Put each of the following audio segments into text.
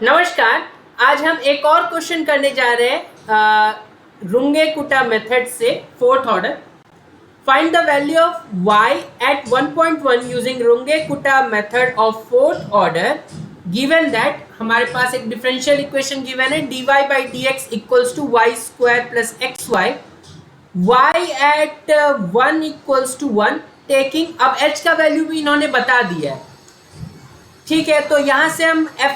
नमस्कार। आज हम एक और क्वेश्चन करने जा रहे हैं रुंगे-कुटा मेथड से fourth order. Find the value of y at 1.1 using Runge Kutta method of fourth order given that हमारे पास एक डिफरेंशियल इक्वेशन गिवन है dy by d x equals to y square plus x y, y at 1 equals to 1 taking, अब h का value भी इन्होंने बता दिया है। ठीक है, तो यहां से हम f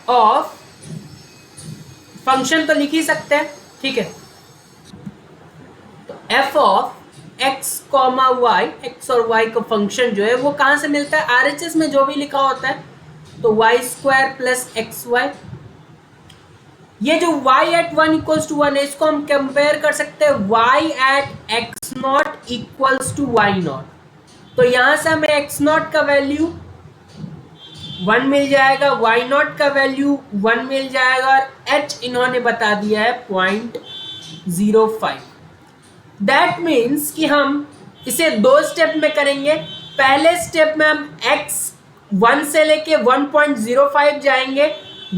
ऑफ फंक्शन तो लिख ही सकते हैं। ठीक है, तो f of x comma y, x और y का फंक्शन जो है वो कहां से मिलता है, RHS में जो भी लिखा होता है, तो y square plus x y. ये जो y एट 1 इक्वल्स टू 1 है इसको हम कंपेयर कर सकते हैं y at x nought equals to y nought. तो यहां से हमें एक्स नॉट का वैल्यू 1 मिल जाएगा, y नॉट का वैल्यू 1 मिल जाएगा और h इन्होंने बता दिया है 0.05। दैट मीन्स कि हम इसे दो स्टेप में करेंगे। पहले स्टेप में हम x 1 से लेके 1.05 जाएंगे,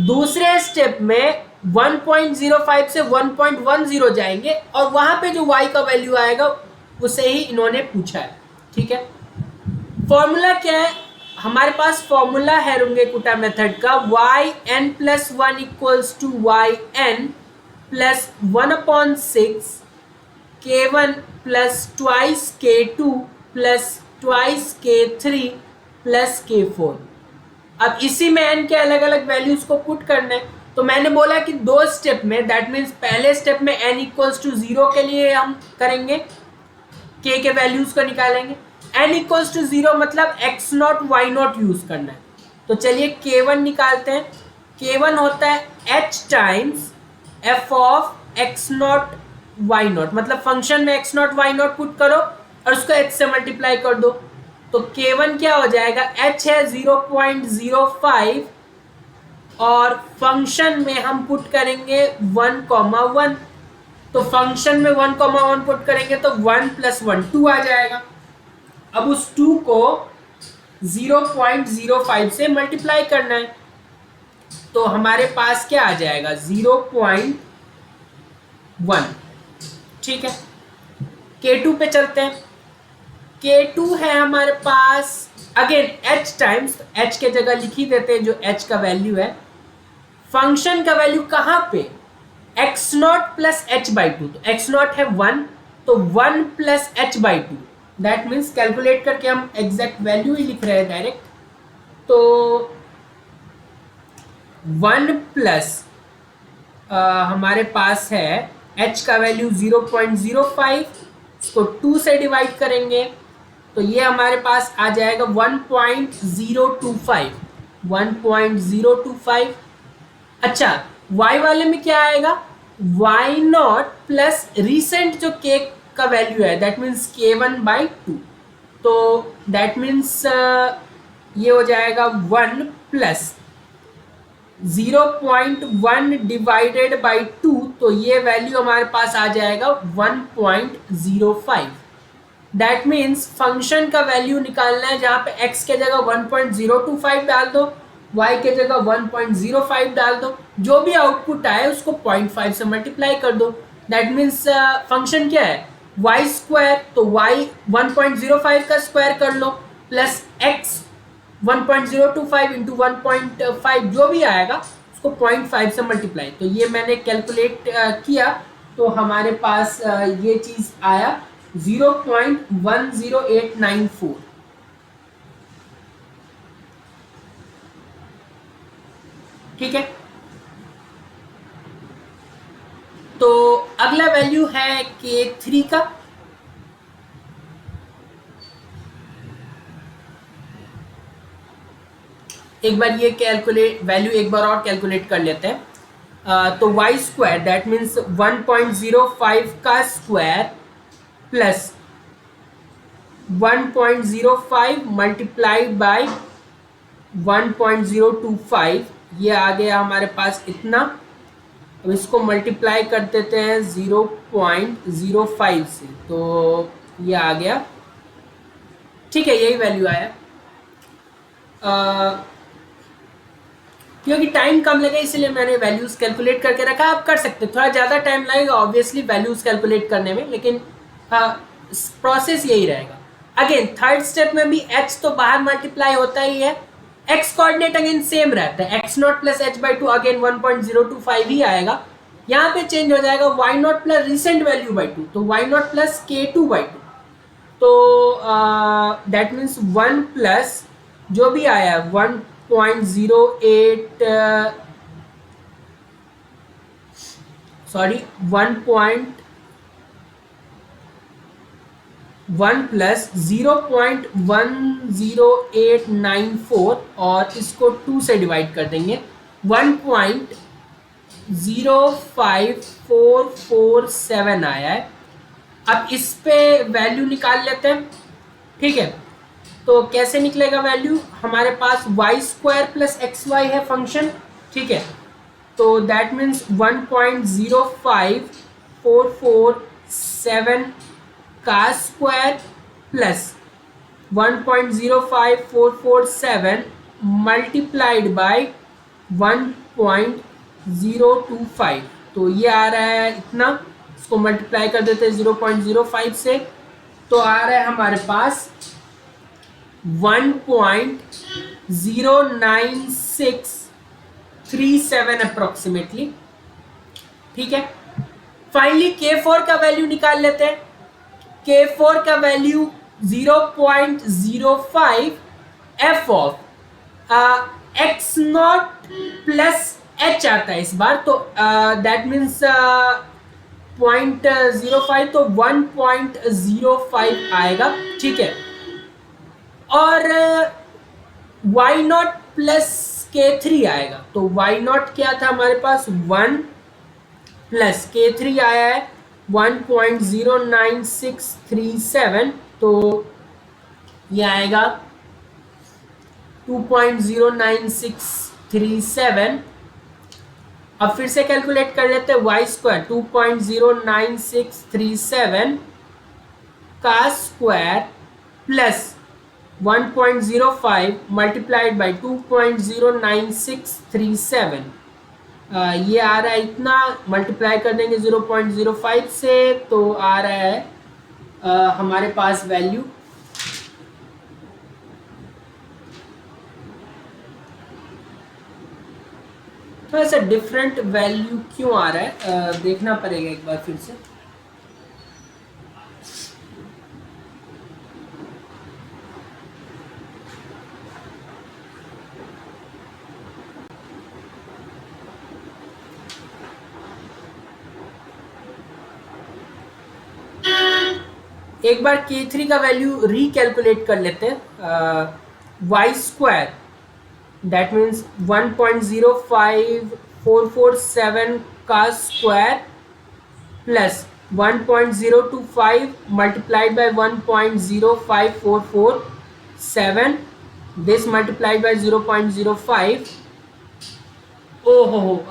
दूसरे स्टेप में 1.05 से 1.10 जाएंगे और वहां पे जो y का वैल्यू आएगा उसे ही इन्होंने पूछा है। ठीक है, फॉर्मूला क्या है, हमारे पास फॉर्मूला है रुंगे-कुटा मेथड का y n plus 1 equals to y n plus 1/6 k1 plus twice k2 plus twice k3 plus k4। अब इसी में n के अलग अलग वैल्यूज को पुट करना है, तो मैंने बोला कि दो स्टेप में, दैट मीन्स पहले स्टेप में n इक्वल्स टू 0 के लिए हम करेंगे, k के वैल्यूज को निकालेंगे। n इक्वल्स टू 0 मतलब x nought y not use करना है। तो चलिए k1 निकालते हैं। k1 होता है h times f of x nought y not, मतलब फंक्शन में x nought y not put करो और उसको h से मल्टीप्लाई कर दो। तो k1 क्या हो जाएगा, h है 0.05 और फंक्शन में हम पुट करेंगे 1,1। तो फंक्शन में 1,1 पुट करेंगे तो 1 प्लस 1 2 आ जाएगा। अब उस 2 को 0.05 से मल्टीप्लाई करना है, तो हमारे पास क्या आ जाएगा 0.1। ठीक है, K2 पे चलते हैं। K2 है हमारे पास अगेन h टाइम्स, h के जगह लिख ही देते हैं जो h का वैल्यू है। फंक्शन का वैल्यू कहां पे, x not plus h by 2, तो x नॉट है 1, तो 1 plus h by 2, that means calculate करके हम एग्जैक्ट वैल्यू ही लिख रहे हैं डायरेक्ट। तो 1 प्लस हमारे पास है h का वैल्यू 0.05, इसको 2 से डिवाइड करेंगे तो ये हमारे पास आ जाएगा 1.025। 1.025। अच्छा, y वाले में क्या आएगा, y नॉट प्लस रिसेंट जो k का वैल्यू है, दैट मीन्स k1 बाई 2। तो दैट मीन्स ये हो जाएगा 1 प्लस 0.1 डिवाइडेड बाई 2, तो ये वैल्यू हमारे पास आ जाएगा 1.05। दैट मीन्स फंक्शन का वैल्यू निकालना है, जहां पे x के जगह 1.025 डाल दो, y के जगह 1.05 डाल दो, जो भी आउटपुट आए उसको 0.5 से मल्टीप्लाई कर दो। दैट मीन्स फंक्शन क्या है, y स्क्वायर, तो y 1.05 का स्क्वायर कर लो प्लस x 1.025 इंटू 1.5 जो भी आएगा उसको 0.5 से मल्टीप्लाई। तो ये मैंने कैलकुलेट किया तो हमारे पास ये चीज आया 0.10894। ठीक है, तो अगला वैल्यू है k3 का। एक बार ये कैलकुलेट वैल्यू एक बार और कैलकुलेट कर लेते हैं। तो y स्क्वायर दैट मीन्स 1.05 का स्क्वायर प्लस 1.05 मल्टीप्लाइड बाय 1.025, ये आ गया हमारे पास इतना। अब इसको मल्टीप्लाई कर देते हैं 0.05 से, तो ये आ गया। ठीक है, यही वैल्यू आया। क्योंकि टाइम कम लगे इसलिए मैंने वैल्यूज कैलकुलेट करके रखा। आप कर सकते हैं, थोड़ा ज़्यादा टाइम लगेगा ऑब्वियसली वैल्यूज कैलकुलेट करने में, लेकिन प्रोसेस यही रहेगा। अगेन थर्ड स्टेप में भी h तो बाहर मल्टीप्लाई होता ही है, x कोऑर्डिनेट अगेन सेम रहता है, x not plus H by two again 1.025 ही आएगा। यहाँ पे चेंज हो जाएगा y not plus recent value by two, तो y not plus k2 by two, तो दैट मीन्स 1 प्लस जो भी आया है 1.08 सॉरी 1 प्लस 0.10894 और इसको 2 से डिवाइड कर देंगे, 1.05447 आया है। अब इस पे वैल्यू निकाल लेते हैं, ठीक है। तो कैसे निकलेगा वैल्यू, हमारे पास y square plus x y है फंक्शन, ठीक है। तो दैट मीन्स 1.05447 का स्क्वायर प्लस 1.05447 मल्टीप्लाइड बाय 1.025, तो ये आ रहा है इतना, इसको मल्टीप्लाई कर देते हैं 0.05 से, तो आ रहा है हमारे पास 1.09637 अप्रोक्सीमेटली, ठीक है। फाइनली K4 का वैल्यू निकाल लेते हैं। K4 का value 0.05 f of x not plus h आता है इस बार, तो दैट मीन्स 0.05, तो 1.05 आएगा, ठीक है। और y नॉट प्लस k3 आएगा, तो y नॉट क्या था हमारे पास 1 प्लस k3 आया है 1.09637, तो ये आएगा 2.09637। अब फिर से कैलकुलेट कर लेते हैं, वाई स्क्वायर 2.09637 का स्क्वायर प्लस 1.05 मल्टीप्लाइड बाई 2.09637, ये आ रहा है इतना, मल्टीप्लाई कर देंगे 0.05 से, तो आ रहा है हमारे पास वैल्यू थोड़ा सा डिफरेंट वैल्यू क्यों आ रहा है, देखना पड़ेगा एक बार फिर से। एक बार K3 का वैल्यू रिकैलकुलेट कर लेते हैं, वाई स्क्वायर दैट मीन्स 1.05447 का square plus 1.025 multiplied by 1.05447, this multiplied by 0.05। ओहो,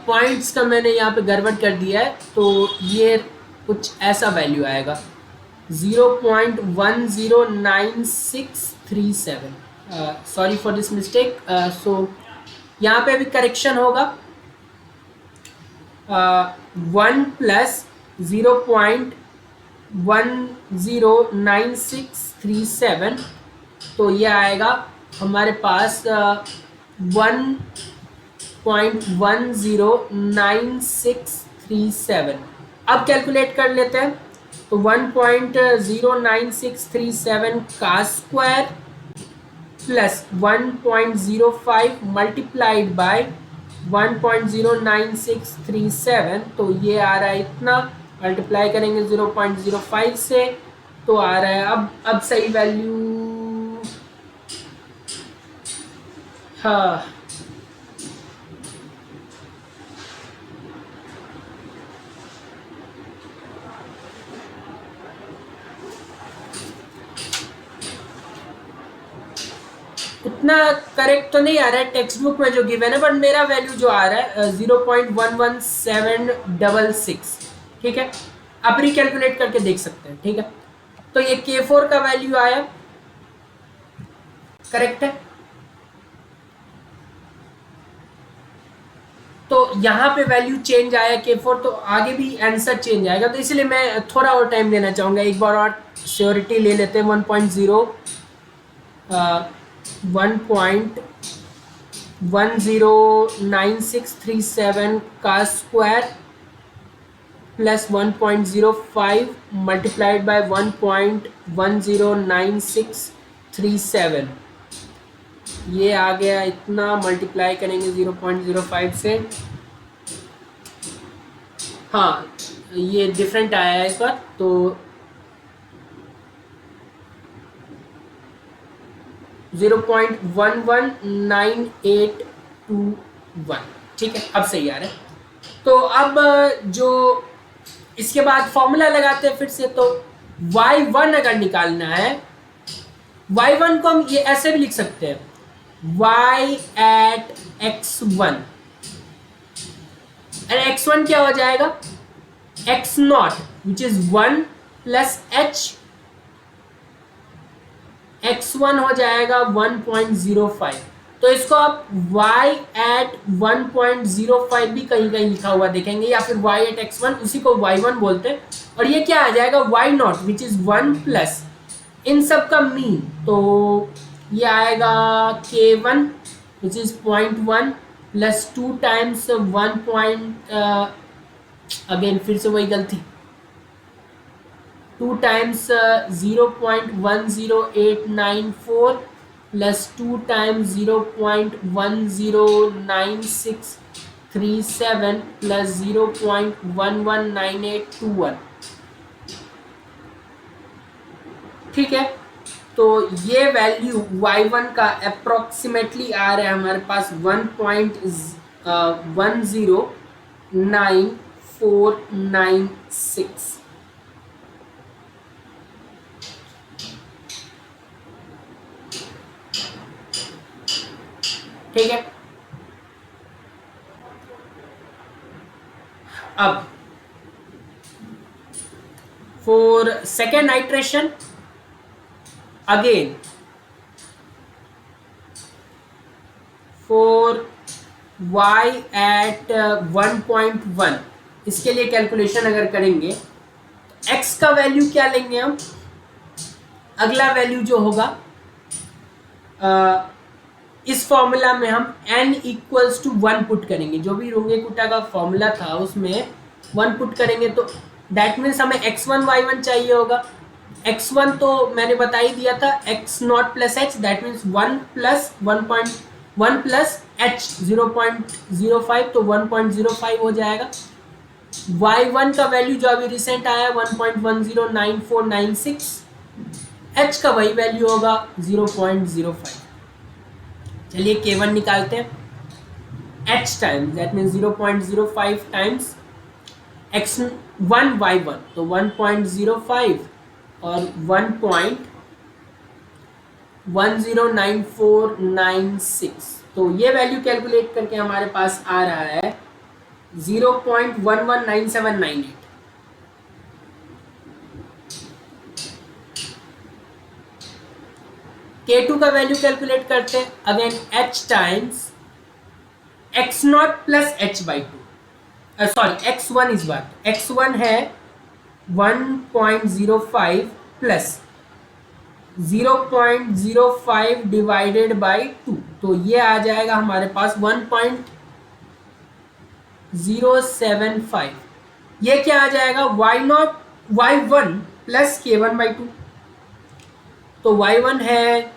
पॉइंट्स का मैंने यहाँ पे गड़बड़ कर दिया है, तो ये कुछ ऐसा वैल्यू आएगा 0.109637। Sorry for this mistake. So यहाँ पे भी करेक्शन होगा, 1 प्लस 0.109637, तो ये आएगा हमारे पास 1.109637। अब कैलकुलेट कर लेते हैं, तो 1.09637 का स्क्वायर प्लस 1.05 मल्टीप्लाइड बाय 1.09637, तो ये आ रहा है इतना, मल्टीप्लाई करेंगे 0.05 से, तो आ रहा है अब सही वैल्यू, हाँ उतना करेक्ट तो नहीं आ रहा है टेक्स्ट बुक में जो गिवन है, बट मेरा वैल्यू जो आ रहा है 0.11766, ठीक है। आप रिकैलकुलेट करके देख सकते हैं, ठीक है। तो ये K4 का वैल्यू आया, करेक्ट है। तो यहाँ पे वैल्यू चेंज आया K4, तो आगे भी आंसर चेंज आएगा। तो इसलिए मैं थोड़ा और टाइम लेना चाहूँगा, एक बार और श्योरिटी ले लेते हैं। 1.9637 का स्क्वायर प्लस 1.05 मल्टीप्लाइड बाय 1.109637, ये आ गया इतना। मल्टीप्लाई करेंगे 0.05 से, हाँ ये डिफरेंट आया है इस बार, तो 0.119821, ठीक है, अब सही आ रहा है। तो अब जो इसके बाद फॉर्मूला लगाते हैं फिर से। तो y1 अगर निकालना है, y1 को हम ये ऐसे भी लिख सकते हैं, y at x1, और x1 क्या हो जाएगा, x not which is 1 plus h, x1 हो जाएगा 1.05। तो इसको आप y at 1.05 भी कहीं कहीं लिखा हुआ देखेंगे, या फिर y at x1, उसी को y1 बोलते हैं। और ये क्या आ जाएगा, y naught which is 1 plus इन सब का मीन, तो ये आएगा k1 which is 0.1 plus 2 times 1. Again फिर से वही गलती, 2 टाइम्स 0.10894 प्लस 2 टाइम्स 0.109637 प्लस 0.119821, ठीक है। तो ये वैल्यू y1 का अप्रोक्सीमेटली आ रहा है हमारे पास 1.109496, ठीक है। अब for second iteration again, for y at 1.1, इसके लिए कैलकुलेशन अगर करेंगे x का वैल्यू क्या लेंगे हम, अगला वैल्यू जो होगा इस फॉर्मूला में हम n इक्वल्स टू 1 पुट करेंगे। जो भी रुंगे-कुटा का फॉर्मूला था उसमें 1 पुट करेंगे, तो दैट मीन्स हमें x1 y1 चाहिए होगा। x1 तो मैंने बता ही दिया था, x not plus h, that means 1 plus 1.1 plus h 0.05, तो 1.05 हो जाएगा। y1 का वैल्यू जो अभी रिसेंट आया 1.109496, h का वही वैल्यू होगा 0.05। चलिए k1 निकालते हैं, h times that means 0.05 times x1 y1, तो 1.05 और 1.109496, तो ये वैल्यू कैलकुलेट करके हमारे पास आ रहा है 0.119798। K2 का वैल्यू कैलकुलेट करते हैं, again h times x not plus h by 2, sorry x1 इस बार, x1 है 1.05 प्लस 0.05 डिवाइडेड बाई 2, तो ये आ जाएगा हमारे पास 1.075। ये क्या आ जाएगा, y1 प्लस k1 बाई 2, तो y1 है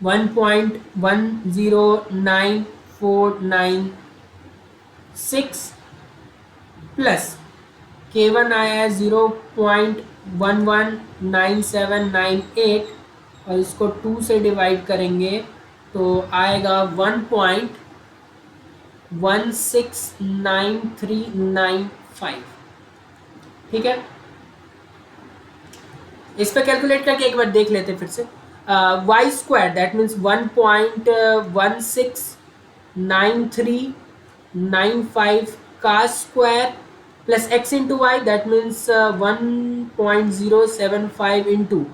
1.1094996 प्लस k1 आया है 0.119798, और इसको 2 से डिवाइड करेंगे तो आएगा 1.169395, ठीक है। इस पे कैलकुलेट करके एक बार देख लेते फिर से। वाई स्क्वायर दैट मीन्स 1.169395 का square plus x into y that means 1.075 into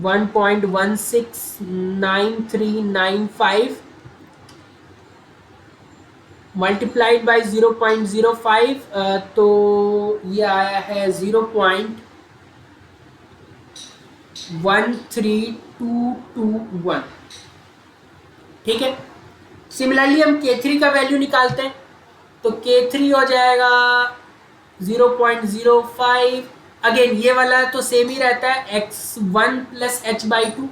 1.169395 multiplied by 0.05, तो ये आया है 0.13221। ठीक है। सिमिलरली हम K3 का वैल्यू निकालते हैं, तो K3 हो जाएगा 0.05। अगेन ये वाला तो सेम ही रहता है, x1 प्लस h/2।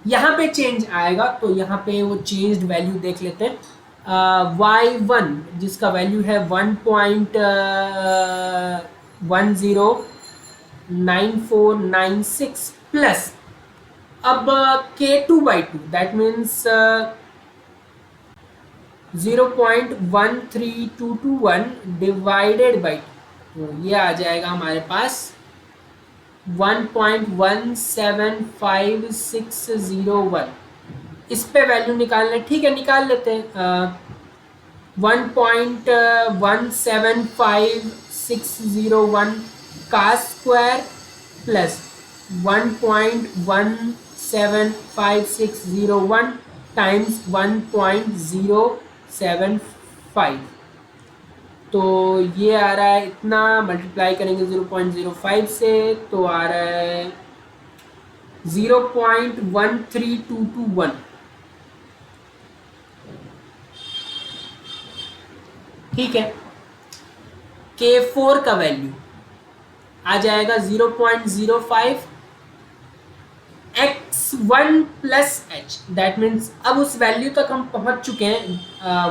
यहाँ पे चेंज आएगा, तो यहाँ पे वो चेंज्ड वैल्यू देख लेते हैं। y1 जिसका वैल्यू है 1.109496 प्लस अब K2/2 that means 0.13221 divided by, तो ये आ जाएगा हमारे पास 1.175601। इस पे वैल्यू निकालना, ठीक है निकाल लेते हैं। 1.17561 का स्क्वायर प्लस 1.17561 टाइम्स 1.075, तो ये आ रहा है इतना। मल्टीप्लाई करेंगे 0.05 से तो आ रहा है 0.13221। ठीक है। K4 का वैल्यू आ जाएगा 0.05 x1 plus h, that means अब उस वैल्यू तक हम पहुंच चुके हैं।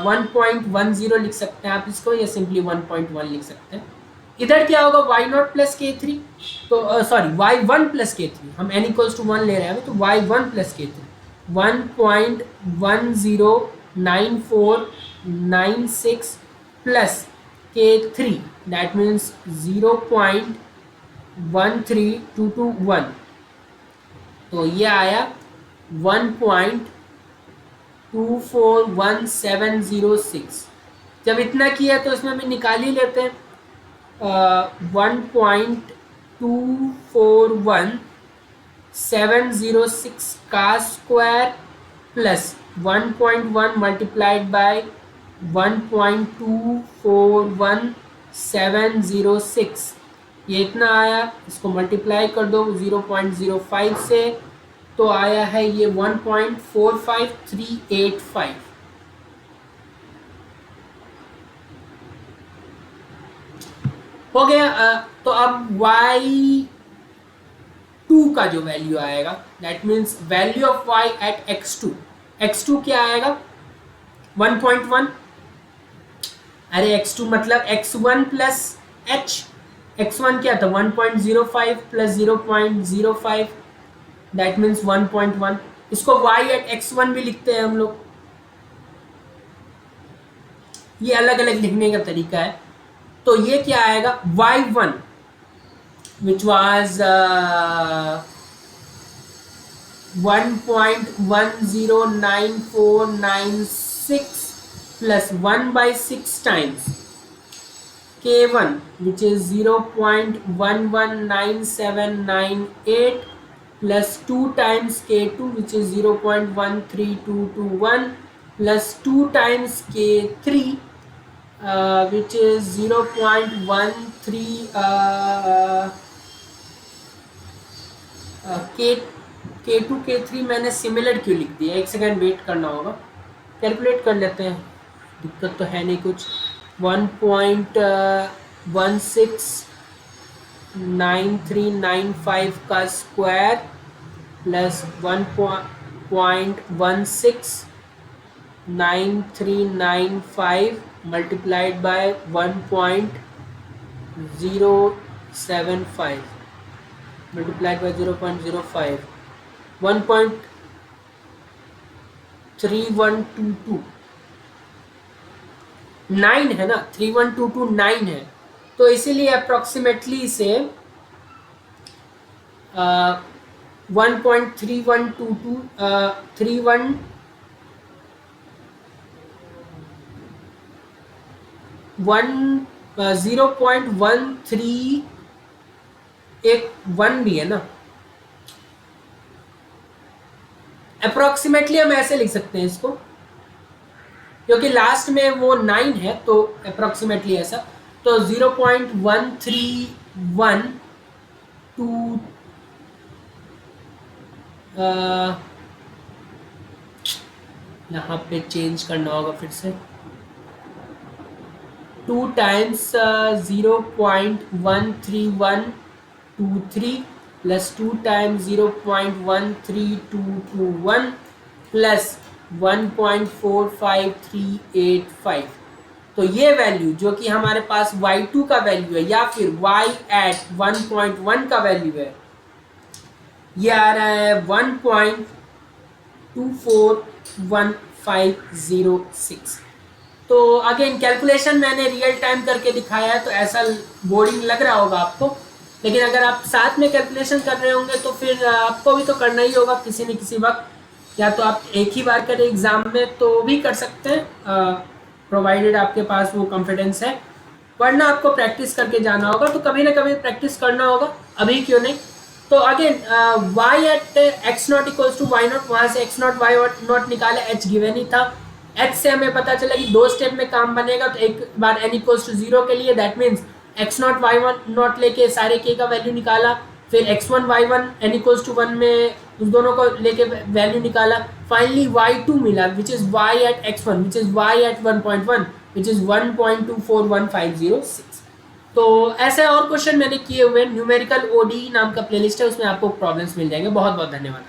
1.10 लिख सकते हैं आप इसको, या सिंपली 1.1 लिख सकते हैं। इधर क्या होगा, y0 प्लस K3, तो सॉरी y1 प्लस K3, हम n इक्वल्स टू 1 ले रहे हैं, तो y1 plus K3 1.109496 plus K3 that means 0.13221, तो ये आया 1.241706। जब इतना किया तो इसमें भी निकाल ही लेते हैं। 1.241706 का स्क्वायर प्लस 1.1 मल्टीप्लाइड बाय 1.241706, ये इतना आया। इसको मल्टीप्लाई कर दो 0.05 से, तो आया है ये 1.45385। हो गया। तो अब y2 का जो वैल्यू आएगा, that means value of y at x2। x2 क्या आएगा 1.1, अरे x2 मतलब x1 प्लस h, x1 क्या था 1.05 प्लस 0.05 दैट मीन्स 1.1। इसको y एट x1 भी लिखते हैं हम लोग, ये अलग अलग लिखने का तरीका है। तो ये क्या आएगा y1 which was 1.109496 plus 1/6 times K1 which is 0.119798 plus 2 times K2 which is 0.13221 plus 2 times K3 which is 0.13 K2 K3 मैंने सिमिलर क्यों लिख दिया, एक सेकेंड वेट करना होगा, कैलकुलेट कर लेते हैं, दिक्कत तो है नहीं कुछ। 1.169395 का square plus 1.169395 multiplied by 1.075 multiplied by 0.05 1.3122 9 है ना, 31229 है, तो इसीलिए अप्रोक्सीमेटली इसे 1.3122 0.1381 भी है ना, अप्रोक्सीमेटली हम ऐसे लिख सकते हैं इसको क्योंकि लास्ट में वो 9 है तो अप्रोक्सीमेटली ऐसा, तो 0.131 टू यहाँ पे चेंज करना होगा फिर से, 2 टाइम्स 0.13123 प्लस 2 टाइम्स 0.13221 प्लस 1.45385। तो ये वैल्यू जो कि हमारे पास y2 का वैल्यू है या फिर y at 1.1 का वैल्यू है, ये आ रहा है 1.241506। तो अगेन कैलकुलेशन मैंने रियल टाइम करके दिखाया है, तो ऐसा बोरिंग लग रहा होगा आपको, लेकिन अगर आप साथ में कैलकुलेशन कर रहे होंगे तो फिर आपको भी तो करना ही होगा किसी न किसी वक्त, या तो आप एक ही बार करें एग्ज़ाम में तो भी कर सकते हैं, प्रोवाइडेड आपके पास वो कॉन्फिडेंस है, वरना आपको प्रैक्टिस करके जाना होगा। तो कभी ना कभी प्रैक्टिस करना होगा, अभी क्यों नहीं। तो again y at x nought equals to y nought, वहाँ से x नॉट y नॉट निकाले, h गिवन ही था, h से हमें पता चला कि 2 स्टेप में काम बनेगा, तो एक बार n इक्वल्स टू 0 के लिए that means x nought y not लेके सारे k का वैल्यू निकाला, फिर x1 y1 n equals to 1 में उस दोनों को लेके वैल्यू निकाला, फाइनली y2 मिला which is y at x1 which is y at 1.1 which is 1.241506। तो ऐसे और क्वेश्चन मैंने किए हुए, न्यूमेरिकल ओडी नाम का प्लेलिस्ट है, उसमें आपको प्रॉब्लम्स मिल जाएंगे। बहुत बहुत धन्यवाद।